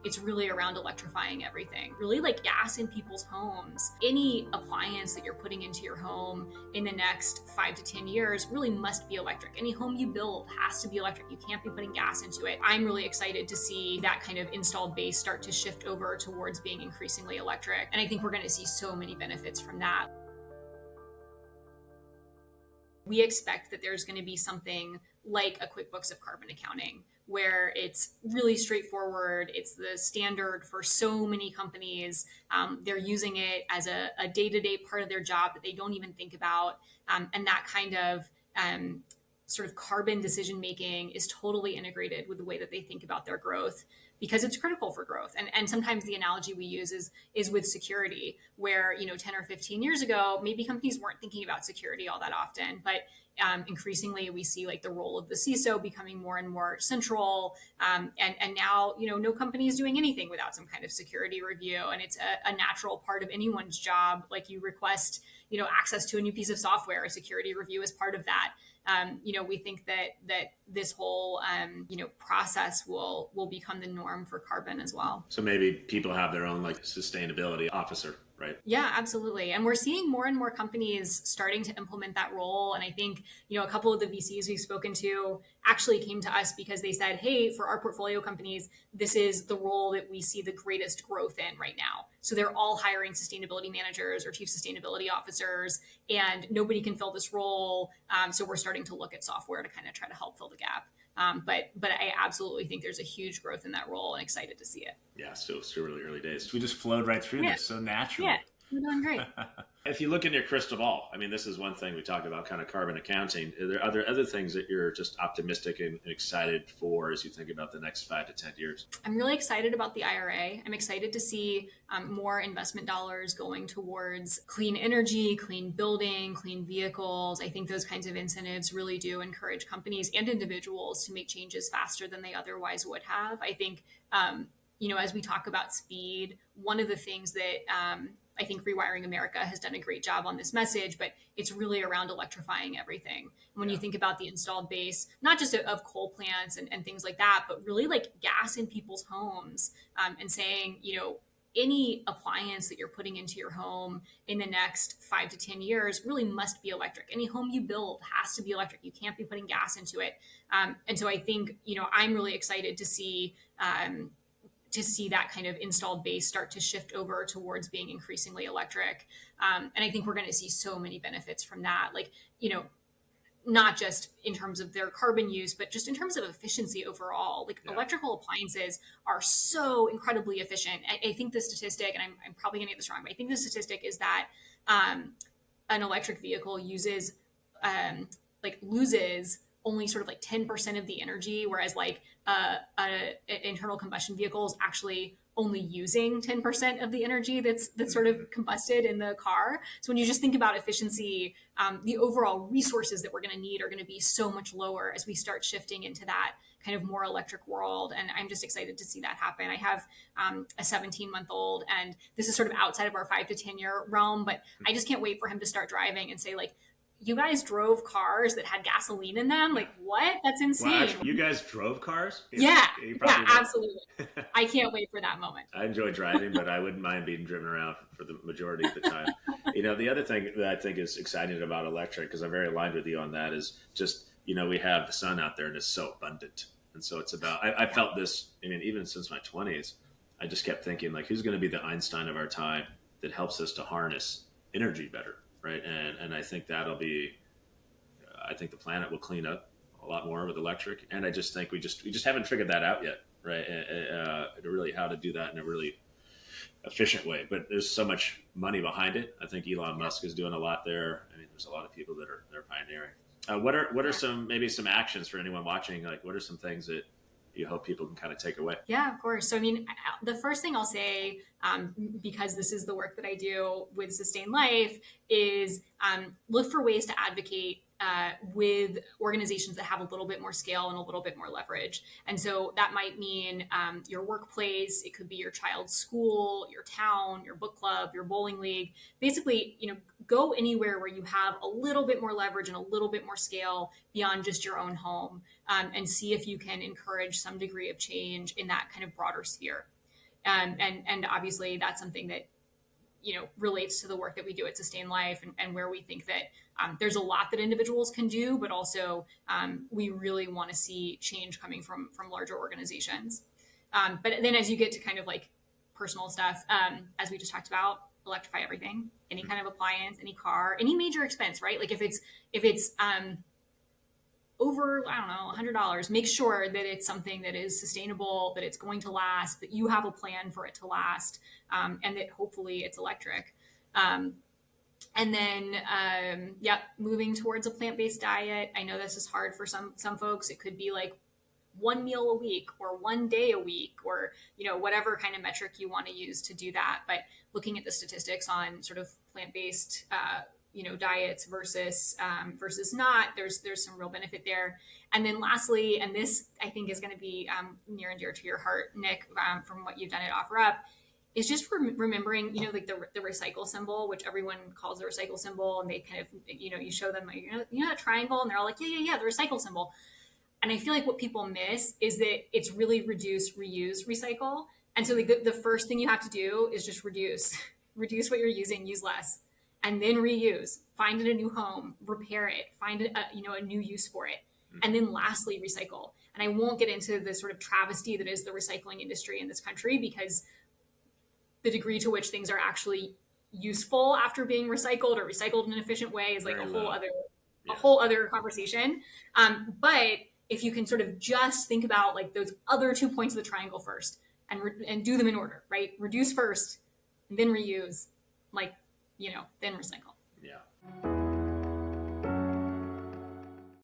it's really around electrifying everything, really like gas in people's homes. Any appliance that you're putting into your home in the next 5 to 10 years really must be electric. Any home you build has to be electric. You can't be putting gas into it. I'm really excited to see that kind of installed base start to shift over towards being increasingly electric. And I think we're going to see so many benefits from that. We expect that there's going to be something like a QuickBooks of carbon accounting, where it's really straightforward. It's the standard for so many companies. They're using it as a day-to-day part of their job that they don't even think about. And that kind of sort of carbon decision making is totally integrated with the way that they think about their growth, because it's critical for growth. And sometimes the analogy we use is with security, where 10 or 15 years ago, maybe companies weren't thinking about security all that often, but increasingly we see like the role of the CISO becoming more and more central. And now, no company is doing anything without some kind of security review. And it's a natural part of anyone's job. Like you request, access to a new piece of software, a security review is part of that. We think that this whole, process will become the norm for carbon as well. So maybe people have their own like sustainability officer, right? Yeah, absolutely. And we're seeing more and more companies starting to implement that role. And I think, a couple of the VCs we've spoken to actually came to us because they said, hey, for our portfolio companies, this is the role that we see the greatest growth in right now. So they're all hiring sustainability managers or chief sustainability officers, and nobody can fill this role. So we're starting to look at software to kind of try to help fill the gap. But I absolutely think there's a huge growth in that role and excited to see it. Yeah, still really early days. We just flowed right through this so naturally. Yeah, you're doing great. If you look in your crystal ball, I mean, this is one thing we talked about, kind of carbon accounting. Are there other things that you're just optimistic and excited for as you think about the next 5 to 10 years? I'm really excited about the IRA. I'm excited to see more investment dollars going towards clean energy, clean building, clean vehicles. I think those kinds of incentives really do encourage companies and individuals to make changes faster than they otherwise would have. I think, as we talk about speed, one of the things that I think Rewiring America has done a great job on this message, but it's really around electrifying everything. When you think about the installed base, not just of coal plants and things like that, but really like gas in people's homes, and saying, any appliance that you're putting into your home in the next 5 to 10 years really must be electric. Any home you build has to be electric. You can't be putting gas into it. And so I think, I'm really excited to see that kind of installed base start to shift over towards being increasingly electric. And I think we're going to see so many benefits from that. Like, not just in terms of their carbon use, but just in terms of efficiency overall. Like electrical appliances are so incredibly efficient. I think the statistic, and I'm probably going to get this wrong, but I think the statistic is that an electric vehicle loses only sort of like 10% of the energy, whereas like an internal combustion vehicle is actually only using 10% of the energy that's sort of combusted in the car. So when you just think about efficiency, the overall resources that we're going to need are going to be so much lower as we start shifting into that kind of more electric world. And I'm just excited to see that happen. I have a 17-month-old, and this is sort of outside of our 5 to 10 year realm, but I just can't wait for him to start driving and say like, you guys drove cars that had gasoline in them? Like, what? That's insane. Wow, you guys drove cars? Yeah, absolutely. I can't wait for that moment. I enjoy driving, but I wouldn't mind being driven around for the majority of the time. The other thing that I think is exciting about electric, because I'm very aligned with you on that, is just, we have the sun out there and it's so abundant. And so it's about, I felt this, even since my 20s, I just kept thinking, like, who's going to be the Einstein of our time that helps us to harness energy better? Right. And I think I think the planet will clean up a lot more with electric. And I just think we just haven't figured that out yet. Right. Really how to do that in a really efficient way. But there's so much money behind it. I think Elon Musk is doing a lot there. There's a lot of people that are pioneering. What are some actions for anyone watching? Like, what are some things that you hope people can kind of take away? Yeah, of course. So, the first thing I'll say, because this is the work that I do with Sustain.life, is look for ways to advocate with organizations that have a little bit more scale and a little bit more leverage. And so that might mean your workplace, it could be your child's school, your town, your book club, your bowling league. Basically, go anywhere where you have a little bit more leverage and a little bit more scale beyond just your own home, and see if you can encourage some degree of change in that kind of broader sphere. And obviously that's something that, relates to the work that we do at Sustain Life, and where we think that there's a lot that individuals can do, but also we really want to see change coming from larger organizations. But then as you get to kind of like personal stuff, as we just talked about, electrify everything, any kind of appliance, any car, any major expense, right? Like if it's over, I don't know, $100, make sure that it's something that is sustainable, that it's going to last, that you have a plan for it to last, and that hopefully it's electric. And then, moving towards a plant-based diet. I know this is hard for some folks. It could be like one meal a week or one day a week, or whatever kind of metric you want to use to do that. But looking at the statistics on sort of plant-based diets versus not, there's some real benefit there. And then lastly, and this I think is going to be near and dear to your heart, Nick, from what you've done at OfferUp, is just remembering, like the recycle symbol, which everyone calls the recycle symbol, and they kind of, you show them, like, that triangle, and they're all like, yeah, the recycle symbol. And I feel like what people miss is that it's really reduce, reuse, recycle. And so like the first thing you have to do is just reduce what you're using, use less, and then reuse, find it a new home, repair it, find a new use for it. And then lastly, recycle. And I won't get into the sort of travesty that is the recycling industry in this country, because the degree to which things are actually useful after being recycled or recycled in an efficient way is like a whole other conversation. But if you can sort of just think about like those other 2 points of the triangle first, and do them in order, right? Reduce first, and then reuse, then recycle.